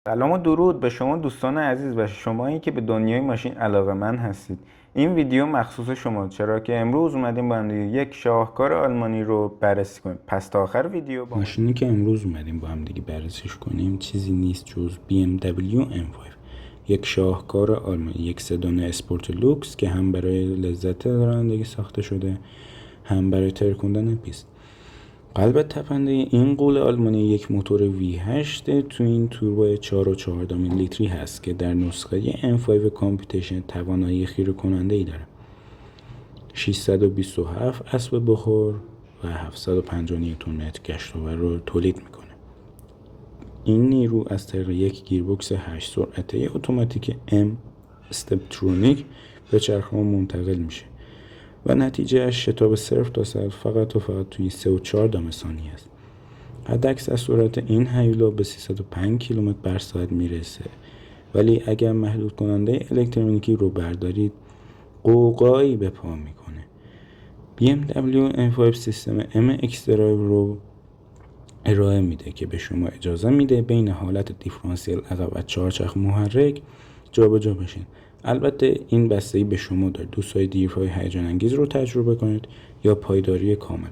سلام و درود به شما دوستان عزیز و شمایی که به دنیای ماشین علاقه‌مند هستید. این ویدیو مخصوص شما، چرا که امروز اومدیم با هم دیگه یک شاهکار آلمانی رو بررسی کنیم. پس تا آخر ویدیو با ماشینی که امروز اومدیم با هم دیگه بررسیش کنیم چیزی نیست جز BMW M5، یک شاهکار آلمانی، یک سدان اسپورت لوکس که هم برای لذت رانندگی ساخته شده، هم برای ترکوندن پیست. قلب تپنده این غول آلمانی یک موتور V8 توین توربو 4.4 لیتری هست که در نسخه M5 کامپیتیشن توانایی خیره کننده ای داره. 627 اسب بخور و 750 نیوتن متر گشت‌آور رو تولید میکنه. این نیرو از طریق یک گیربکس 8 سرعته اتوماتیک M استپترونیک به چرخ‌ها منتقل میشه و نتیجه اش شتاب 0 تا 100 فقط توی 3.4 ثانیه است. حداکثر سرعت این هیولا به 305 کیلومتر بر ساعت میرسه، ولی اگر محدود کننده الکترونیکی رو بردارید قوقایی به پا میکنه. BMW M5 سیستم MX Drive رو ارائه میده که به شما اجازه میده بین حالت دیفرانسیل عقب و چهارچرخ محرک جابجا بشین. البته این بستگی به شما داره، دوست دارید دیرهای هیجان انگیز رو تجربه کنید یا پایداری کامل.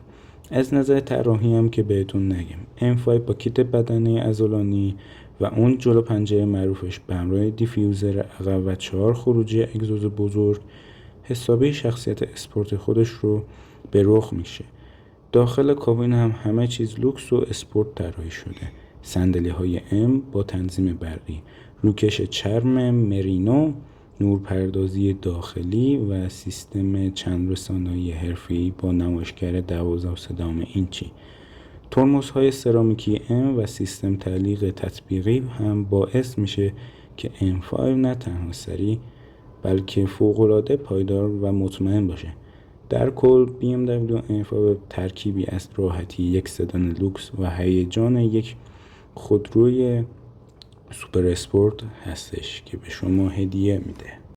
از نظر طراحی هم که بهتون نگم، M5 با کیت بدنه عضلانی و اون جلو پنجره معروفش به همراه دیفیوزر عقب و 4 خروجی اگزوز بزرگ حسابی شخصیت اسپورت خودش رو به رخ میشه. داخل کابین هم همه چیز لوکس و اسپورت طراحی شده. صندلی های M با تنظیم برقی، روکش چرم مرینو، نورپردازی داخلی و سیستم چند رسانه‌ای حرفه‌ای با نمایشگر 12.3 اینچی. ترمزهای سرامیکی M و سیستم تعلیق تطبیقی هم باعث میشه که M5 نه تنها سریع بلکه فوق‌العاده پایدار و مطمئن باشه. در کل BMW M5 ترکیبی از راحتی یک سدان لوکس و هیجان یک خودروی سوپر اسپورت هستش که به شما هدیه میده.